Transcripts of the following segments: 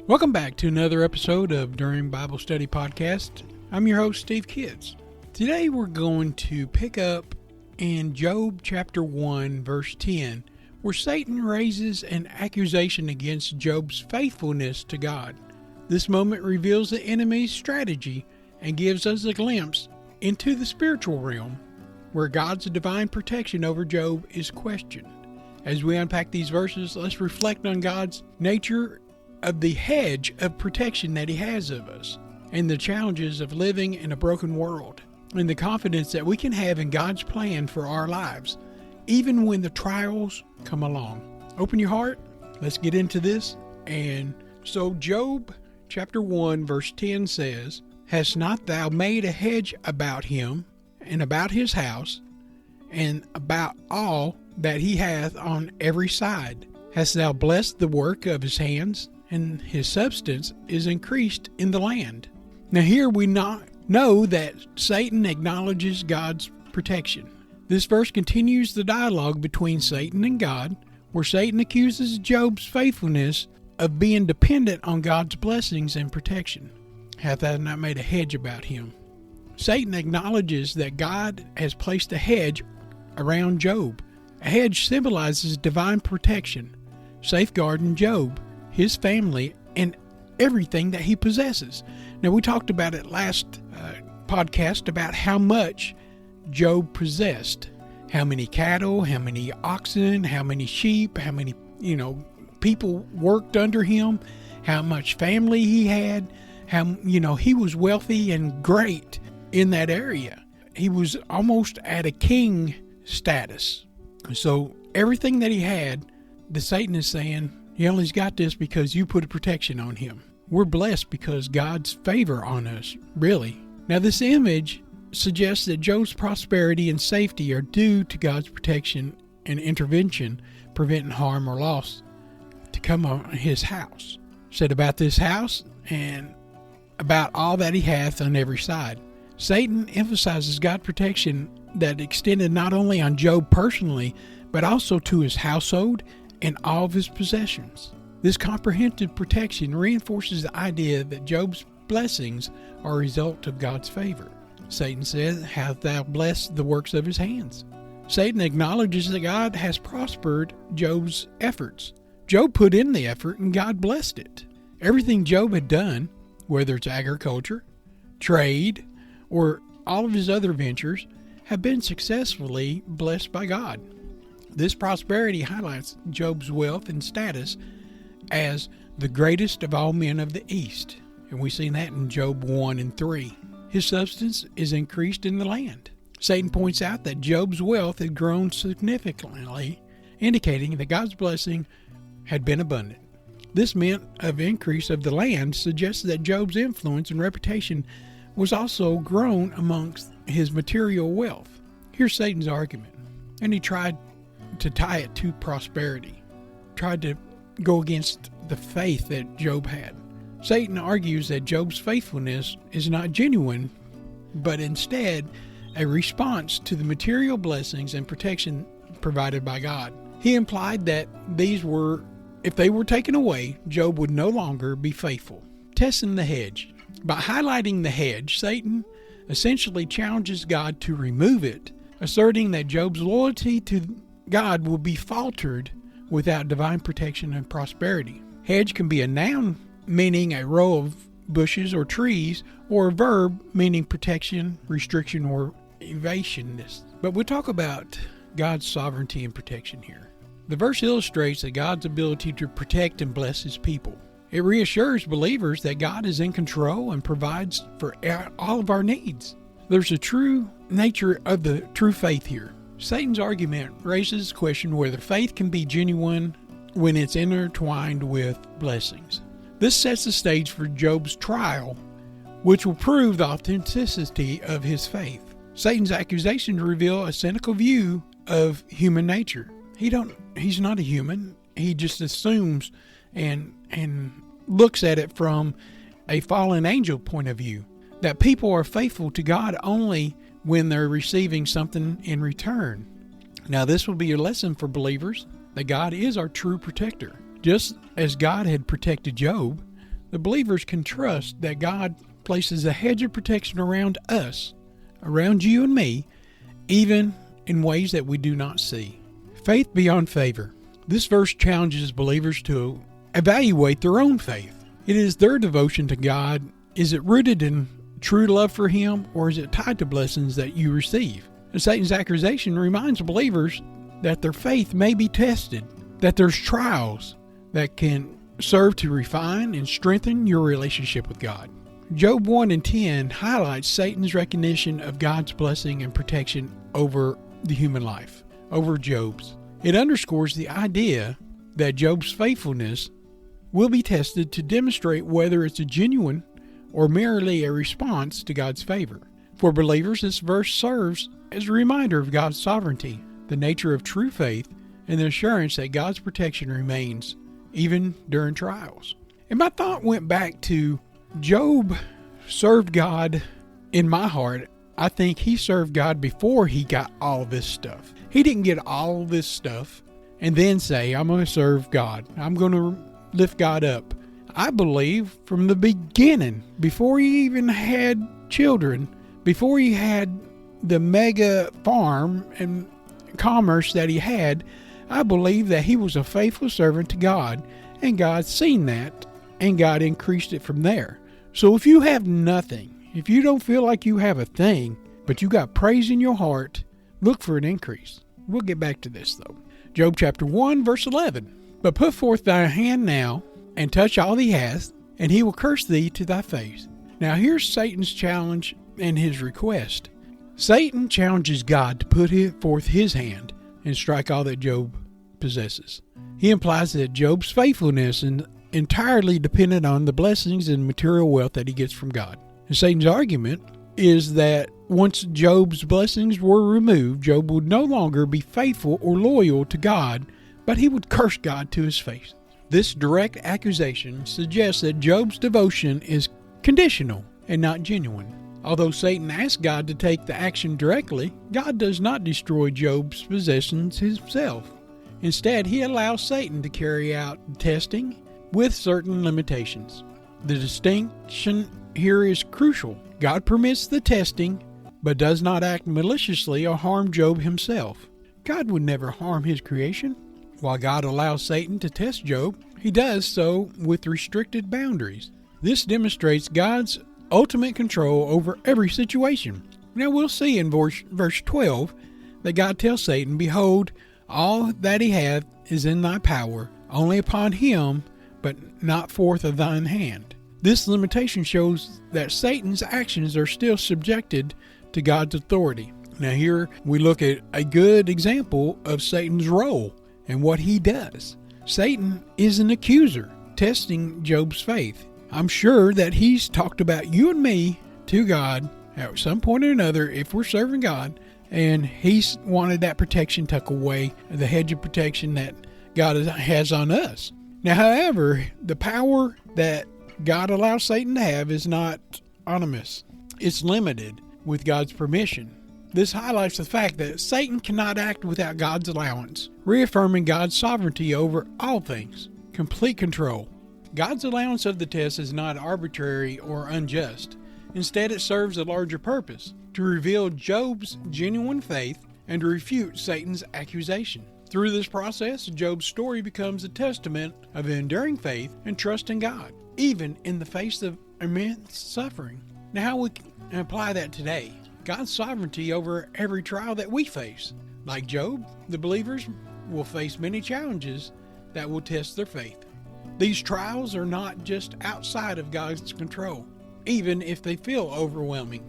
Welcome back to another episode of During Bible Study Podcast. I'm your host, Steve Kidds. Today we're going to pick up in Job chapter 1, verse 10, where Satan raises an accusation against Job's faithfulness to God. This moment reveals the enemy's strategy and gives us a glimpse into the spiritual realm, where God's divine protection over Job is questioned. As we unpack these verses, let's reflect on God's nature of the hedge of protection that He has of us, and the challenges of living in a broken world, and the confidence that we can have in God's plan for our lives, even when the trials come along. Open your heart. Let's get into this. And so Job chapter 1 verse 10 says, "Hast not thou made a hedge about him, and about his house, and about all that he hath on every side? Hast thou blessed the work of his hands, and his substance is increased in the land?" Now here we know that Satan acknowledges God's protection. This verse continues the dialogue between Satan and God, where Satan accuses Job's faithfulness of being dependent on God's blessings and protection. Hath thou not made a hedge about him? Satan acknowledges that God has placed a hedge around Job. A hedge symbolizes divine protection, safeguarding Job, his family, and everything that he possesses. Now, we talked about it last podcast about how much Job possessed. How many cattle, how many oxen, how many sheep, how many, people worked under him, how much family he had, how, he was wealthy and great in that area. He was almost at a king status. So everything that he had, the Satan is saying, he only's got this because you put a protection on him. We're blessed because God's favor on us, really. Now this image suggests that Job's prosperity and safety are due to God's protection and intervention, preventing harm or loss to come on his house. Said about this house and about all that he hath on every side. Satan emphasizes God's protection that extended not only on Job personally, but also to his household and all of his possessions. This comprehensive protection reinforces the idea that Job's blessings are a result of God's favor. Satan says, "Hast thou blessed the works of his hands?" Satan acknowledges that God has prospered Job's efforts. Job put in the effort and God blessed it. Everything Job had done, whether it's agriculture, trade, or all of his other ventures, have been successfully blessed by God. This prosperity highlights Job's wealth and status as the greatest of all men of the East. And we see that in Job 1 and 3. His substance is increased in the land. Satan points out that Job's wealth had grown significantly, indicating that God's blessing had been abundant. This meant of increase of the land suggests that Job's influence and reputation was also grown amongst his material wealth. Here's Satan's argument, and he tried to tie it to prosperity, tried to go against the faith that Job had. Satan argues that Job's faithfulness is not genuine, but instead a response to the material blessings and protection provided by God. He implied that if they were taken away, Job would no longer be faithful. Testing the hedge. By highlighting the hedge, Satan essentially challenges God to remove it, asserting that Job's loyalty to God will be faltered without divine protection and prosperity. Hedge can be a noun meaning a row of bushes or trees, or a verb meaning protection, restriction, or evasiveness. But we'll talk about God's sovereignty and protection here. The verse illustrates that God's ability to protect and bless His people. It reassures believers that God is in control and provides for all of our needs. There's a true nature of the true faith here. Satan's argument raises the question whether faith can be genuine when it's intertwined with blessings. This sets the stage for Job's trial, which will prove the authenticity of his faith. Satan's accusations reveal a cynical view of human nature. He's not a human. He just assumes and looks at it from a fallen angel point of view, that people are faithful to God only when they're receiving something in return. Now, this will be a lesson for believers that God is our true protector. Just as God had protected Job, the believers can trust that God places a hedge of protection around us, around you and me, even in ways that we do not see. Faith beyond favor. This verse challenges believers to evaluate their own faith. It is their devotion to God. Is it rooted in true love for Him, or is it tied to blessings that you receive? And Satan's accusation reminds believers that their faith may be tested, that there's trials that can serve to refine and strengthen your relationship with God. Job 1 and 10 highlights Satan's recognition of God's blessing and protection over the human life, over Job's. It underscores the idea that Job's faithfulness will be tested to demonstrate whether it's a genuine or merely a response to God's favor. For believers, this verse serves as a reminder of God's sovereignty, the nature of true faith, and the assurance that God's protection remains even during trials. And my thought went back to Job served God. In my heart, I think he served God before he got all this stuff. He didn't get all this stuff and then say, I'm going to serve God. I'm going to lift God up. I believe from the beginning, before he even had children, before he had the mega farm and commerce that he had, I believe that he was a faithful servant to God, and God seen that, and God increased it from there. So if you have nothing, if you don't feel like you have a thing, but you got praise in your heart, look for an increase. We'll get back to this though. Job chapter 1 verse 11. But put forth thy hand now, and touch all he hath, and he will curse thee to thy face. Now here's Satan's challenge and his request. Satan challenges God to put forth his hand and strike all that Job possesses. He implies that Job's faithfulness is entirely dependent on the blessings and material wealth that he gets from God. And Satan's argument is that once Job's blessings were removed, Job would no longer be faithful or loyal to God, but he would curse God to his face. This direct accusation suggests that Job's devotion is conditional and not genuine. Although Satan asked God to take the action directly, God does not destroy Job's possessions himself. Instead, he allows Satan to carry out testing with certain limitations. The distinction here is crucial. God permits the testing, but does not act maliciously or harm Job himself. God would never harm his creation. While God allows Satan to test Job, he does so with restricted boundaries. This demonstrates God's ultimate control over every situation. Now we'll see in verse 12 that God tells Satan, Behold, all that he hath is in thy power, only upon him, but not forth of thine hand. This limitation shows that Satan's actions are still subjected to God's authority. Now here we look at a good example of Satan's role and what he does. Satan is an accuser, testing Job's faith. I'm sure that he's talked about you and me to God at some point or another if we're serving God, and he's wanted that protection tucked away, the hedge of protection that God has on us. Now, however, the power that God allows Satan to have is not autonomous. It's limited with God's permission. This highlights the fact that Satan cannot act without God's allowance, reaffirming God's sovereignty over all things, complete control. God's allowance of the test is not arbitrary or unjust. Instead, it serves a larger purpose, to reveal Job's genuine faith and to refute Satan's accusation. Through this process, Job's story becomes a testament of enduring faith and trust in God, even in the face of immense suffering. Now, how we can apply that today? God's sovereignty over every trial that we face. Like Job, the believers will face many challenges that will test their faith. These trials are not just outside of God's control, even if they feel overwhelming.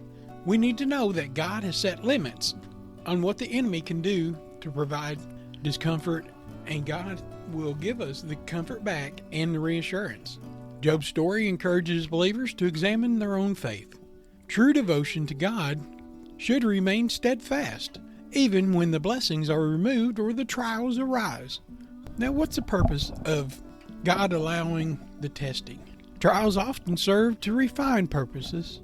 We need to know that God has set limits on what the enemy can do to provide discomfort, and God will give us the comfort back and the reassurance. Job's story encourages believers to examine their own faith. True devotion to God should remain steadfast, even when the blessings are removed or the trials arise. Now, what's the purpose of God allowing the testing? Trials often serve to refine purposes,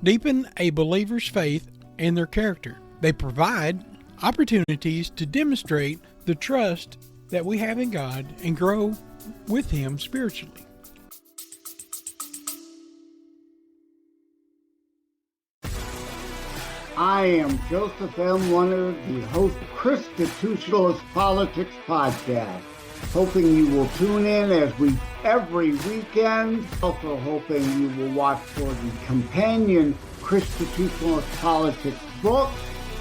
deepen a believer's faith and their character. They provide opportunities to demonstrate the trust that we have in God and grow with Him spiritually. I am Joseph M. Leonard, the host of Constitutionalist Politics Podcast. Hoping you will tune in every weekend. Also hoping you will watch for the companion Constitutionalist Politics book,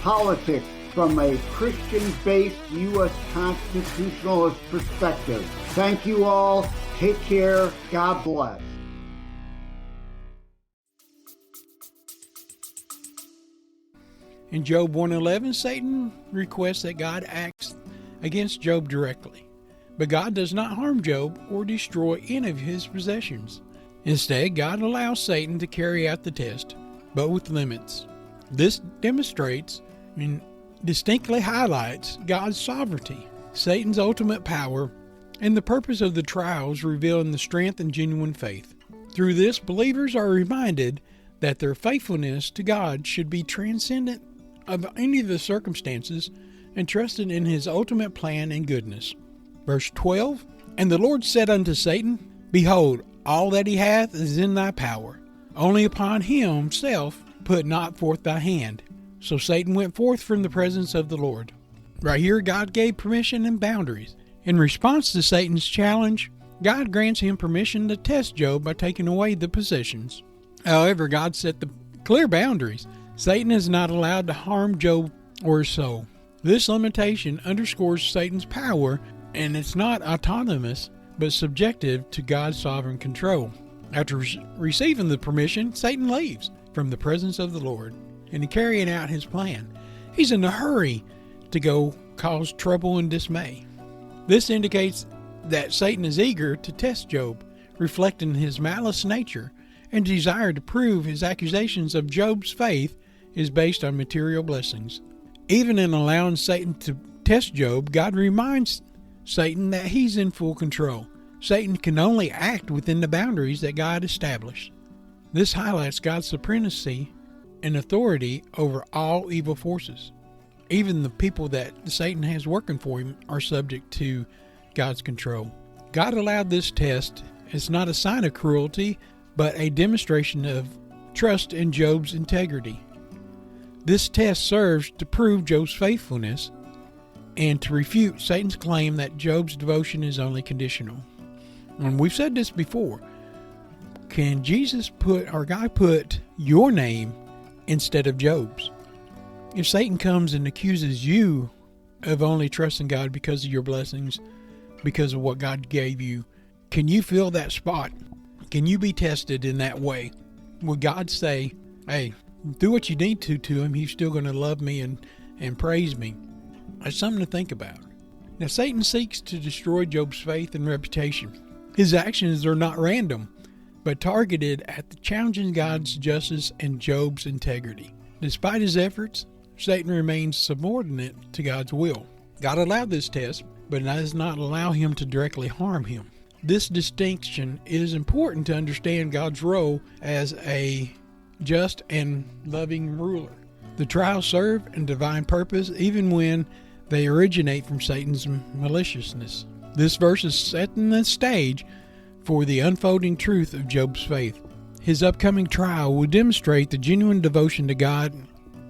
Politics from a Christian-based U.S. constitutionalist perspective. Thank you all. Take care. God bless. In Job 1:11, Satan requests that God acts against Job directly. But God does not harm Job or destroy any of his possessions. Instead, God allows Satan to carry out the test, but with limits. This demonstrates and distinctly highlights God's sovereignty, Satan's ultimate power, and the purpose of the trials revealing the strength and genuine faith. Through this, believers are reminded that their faithfulness to God should be transcendent of any of the circumstances and trusted in his ultimate plan and goodness. Verse 12, And the Lord said unto Satan, Behold, all that he hath is in thy power. Only upon himself put not forth thy hand. So Satan went forth from the presence of the Lord. Right here, God gave permission and boundaries. In response to Satan's challenge, God grants him permission to test Job by taking away the possessions. However, God set the clear boundaries. Satan is not allowed to harm Job or his soul. This limitation underscores Satan's power, and it's not autonomous, but subjective to God's sovereign control. After receiving the permission, Satan leaves from the presence of the Lord and in carrying out his plan. He's in a hurry to go cause trouble and dismay. This indicates that Satan is eager to test Job, reflecting his malice nature and desire to prove his accusations of Job's faith is based on material blessings. Even in allowing Satan to test Job, God reminds Satan that he's in full control. Satan can only act within the boundaries that God established. This highlights God's supremacy and authority over all evil forces. Even the people that Satan has working for him are subject to God's control. God allowed this test as not a sign of cruelty, but a demonstration of trust in Job's integrity. This test serves to prove Job's faithfulness and to refute Satan's claim that Job's devotion is only conditional. And we've said this before. Can God put your name instead of Job's? If Satan comes and accuses you of only trusting God because of your blessings, because of what God gave you, can you fill that spot? Can you be tested in that way? Will God say, hey, do what you need to him, he's still going to love me and praise me? That's something to think about. Now, Satan seeks to destroy Job's faith and reputation. His actions are not random, but targeted at challenging God's justice and Job's integrity. Despite his efforts, Satan remains subordinate to God's will. God allowed this test, but does not allow him to directly harm him. This distinction is important to understand God's role as a just and loving ruler. The trials serve a divine purpose even when they originate from Satan's maliciousness. This verse is setting the stage for the unfolding truth of Job's faith. His upcoming trial will demonstrate the genuine devotion to God,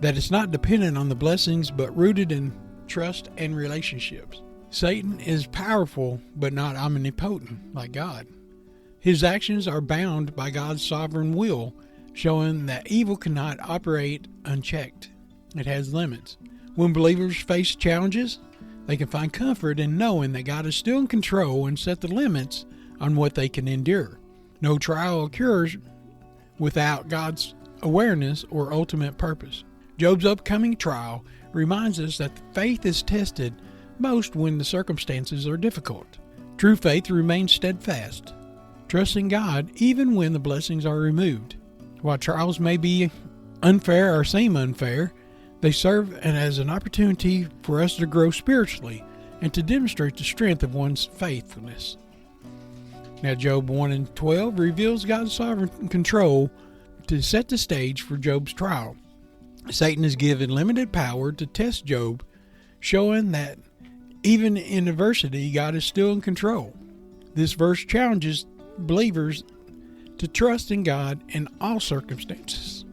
that is not dependent on the blessings but rooted in trust and relationships. Satan is powerful but not omnipotent like God. His actions are bound by God's sovereign will, showing that evil cannot operate unchecked. It has limits. When believers face challenges, they can find comfort in knowing that God is still in control and set the limits on what they can endure. No trial occurs without God's awareness or ultimate purpose. Job's upcoming trial reminds us that faith is tested most when the circumstances are difficult. True faith remains steadfast, trusting God even when the blessings are removed. While trials may be unfair or seem unfair, they serve as an opportunity for us to grow spiritually and to demonstrate the strength of one's faithfulness. Now, Job 1:12 reveals God's sovereign control to set the stage for Job's trial. Satan is given limited power to test Job, showing that even in adversity, God is still in control. This verse challenges believers to trust in God in all circumstances,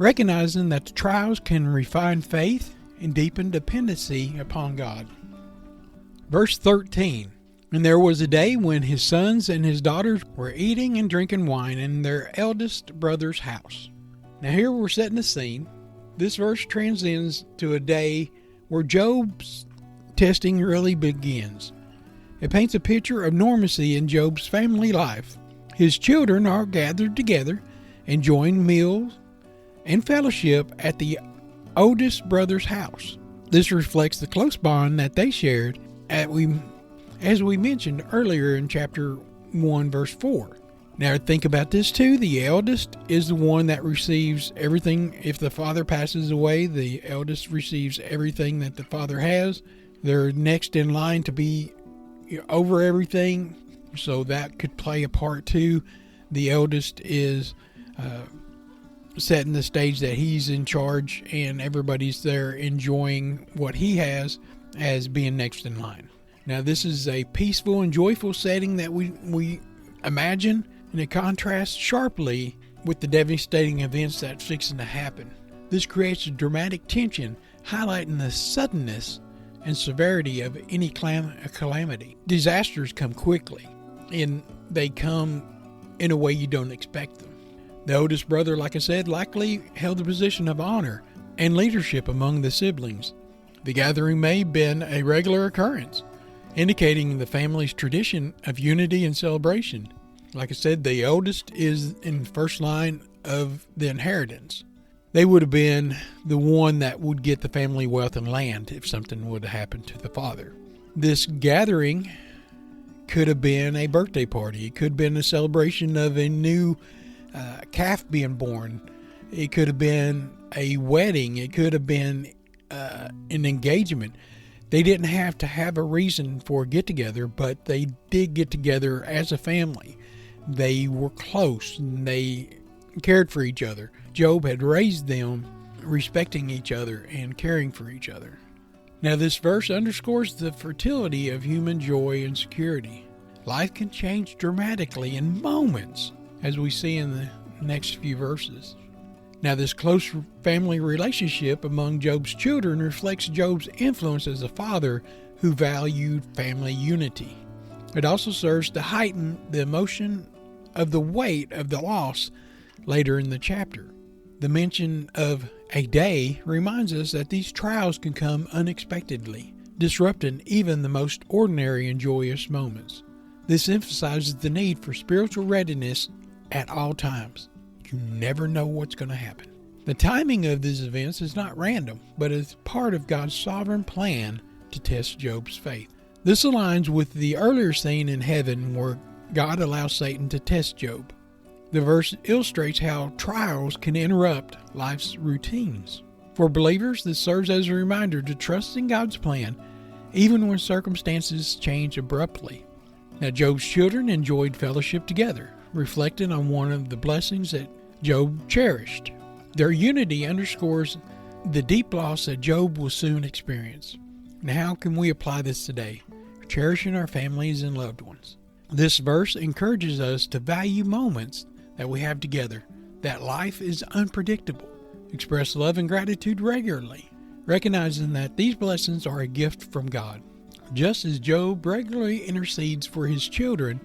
recognizing that the trials can refine faith and deepen dependency upon God. Verse 13, "And there was a day when his sons and his daughters were eating and drinking wine in their eldest brother's house." Now here we're setting the scene. This verse transcends to a day where Job's testing really begins. It paints a picture of normalcy in Job's family life. His children are gathered together, enjoying meals and fellowship at the oldest brother's house. This reflects the close bond that they shared as we mentioned earlier in chapter 1, verse 4. Now think about this too. The eldest is the one that receives everything. If the father passes away, the eldest receives everything that the father has. They're next in line to be over everything, so that could play a part too. The eldest is setting the stage that he's in charge, and everybody's there enjoying what he has as being next in line. Now this is a peaceful and joyful setting that we imagine, and it contrasts sharply with the devastating events that's fixing to happen. This creates a dramatic tension, highlighting the suddenness and severity of any calamity. Disasters come quickly, and they come in a way you don't expect them. The oldest brother, like I said, likely held the position of honor and leadership among the siblings. The gathering may have been a regular occurrence, indicating the family's tradition of unity and celebration. Like I said, the eldest is in the first line of the inheritance. They would have been the one that would get the family wealth and land if something would have happened to the father. This gathering could have been a birthday party. It could have been a celebration of a new calf being born. It could have been a wedding. It could have been an engagement. They didn't have to have a reason for a get-together, but they did get together as a family. They were close, and they cared for each other. Job had raised them respecting each other and caring for each other. Now this verse underscores the fertility of human joy and security. Life can change dramatically in moments, as we see in the next few verses. Now this close family relationship among Job's children reflects Job's influence as a father who valued family unity. It also serves to heighten the emotion of the weight of the loss later in the chapter. The mention of a day reminds us that these trials can come unexpectedly, disrupting even the most ordinary and joyous moments. This emphasizes the need for spiritual readiness at all times. You never know what's going to happen. The timing of these events is not random, but is part of God's sovereign plan to test Job's faith. This aligns with the earlier scene in heaven where God allows Satan to test Job. The verse illustrates how trials can interrupt life's routines. For believers, this serves as a reminder to trust in God's plan, even when circumstances change abruptly. Now, Job's children enjoyed fellowship together, reflecting on one of the blessings that Job cherished. Their unity underscores the deep loss that Job will soon experience. Now, how can we apply this today? Cherishing our families and loved ones. This verse encourages us to value moments that we have together, that life is unpredictable. Express love and gratitude regularly, recognizing that these blessings are a gift from God. Just as Job regularly intercedes for his children,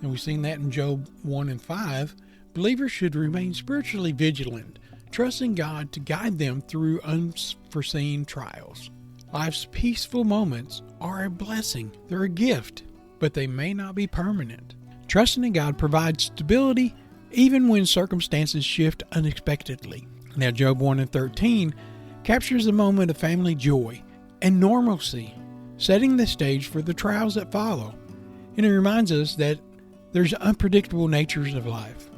and we've seen that in Job 1 and 5, believers should remain spiritually vigilant, trusting God to guide them through unforeseen trials. Life's peaceful moments are a blessing. They're a gift, but they may not be permanent. Trusting in God provides stability even when circumstances shift unexpectedly. Now, Job 1 and 13 captures a moment of family joy and normalcy, setting the stage for the trials that follow. And it reminds us that there's unpredictable natures of life,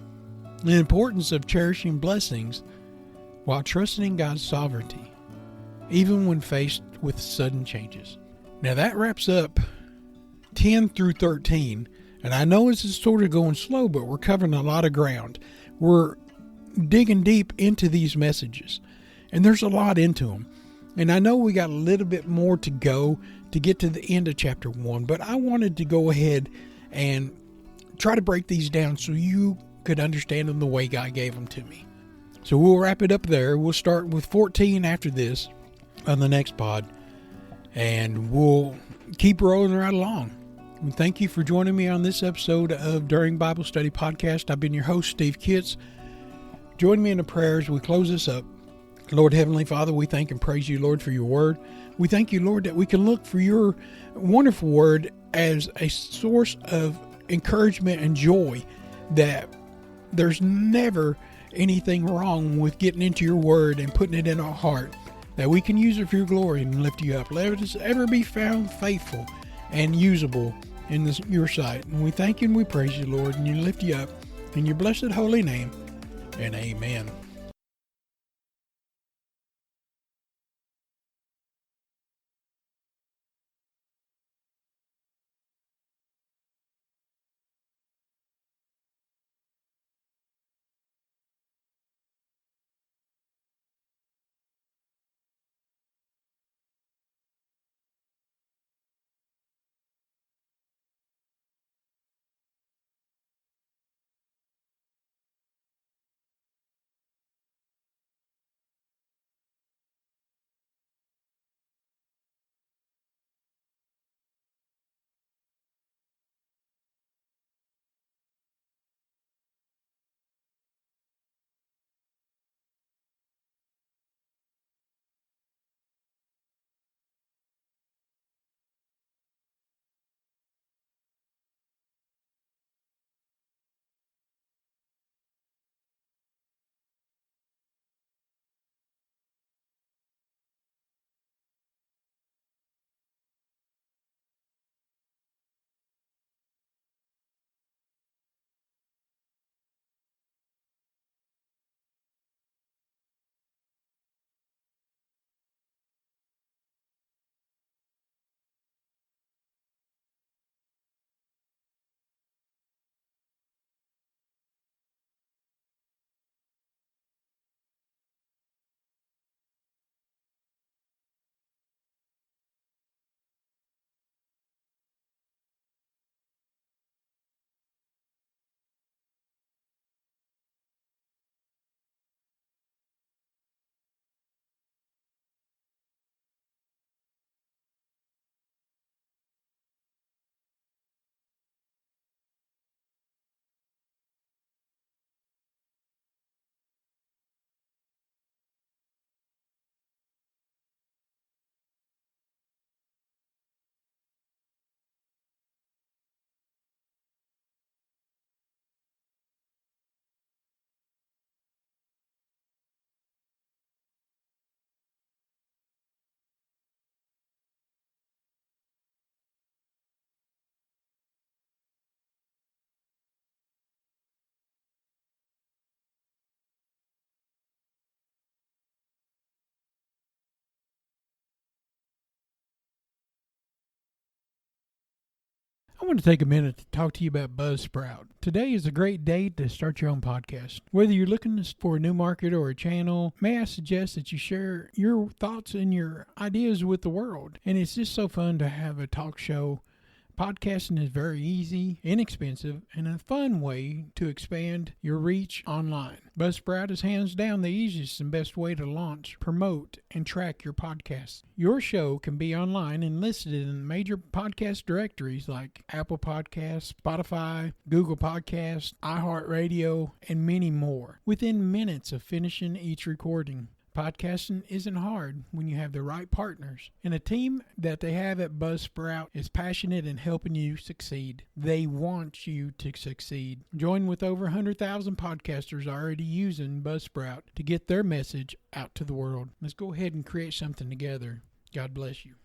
the importance of cherishing blessings while trusting in God's sovereignty, even when faced with sudden changes. Now that wraps up 10 through 13, and I know this is sort of going slow, but we're covering a lot of ground. We're digging deep into these messages, and there's a lot into them. And I know we got a little bit more to go to get to the end of chapter 1, but I wanted to go ahead and try to break these down so you could understand them the way God gave them to me. So we'll wrap it up there. We'll start with 14 after this on the next pod, and we'll keep rolling right along. And thank you for joining me on this episode of During Bible Study Podcast. I've been your host, Steve Kitts. Join me in the prayer as we close this up. Lord Heavenly Father, we thank and praise you, Lord, for your word. We thank you, Lord, that we can look for your wonderful word as a source of encouragement and joy, that there's never anything wrong with getting into your word and putting it in our heart, that we can use it for your glory and lift you up. Let us ever be found faithful and usable in your sight. And we thank you and we praise you, Lord, and you lift you up in your blessed holy name, and amen. I want to take a minute to talk to you about Buzzsprout. Today is a great day to start your own podcast. Whether you're looking for a new market or a channel, may I suggest that you share your thoughts and your ideas with the world. And it's just so fun to have a talk show. Podcasting is very easy, inexpensive, and a fun way to expand your reach online. Buzzsprout is hands down the easiest and best way to launch, promote, and track your podcast. Your show can be online and listed in major podcast directories like Apple Podcasts, Spotify, Google Podcasts, iHeartRadio, and many more within minutes of finishing each recording. Podcasting isn't hard when you have the right partners, and a team that they have at Buzzsprout is passionate in helping you succeed. They want you to succeed. Join with over 100,000 podcasters already using Buzzsprout to get their message out to the world. Let's go ahead and create something together. God bless you.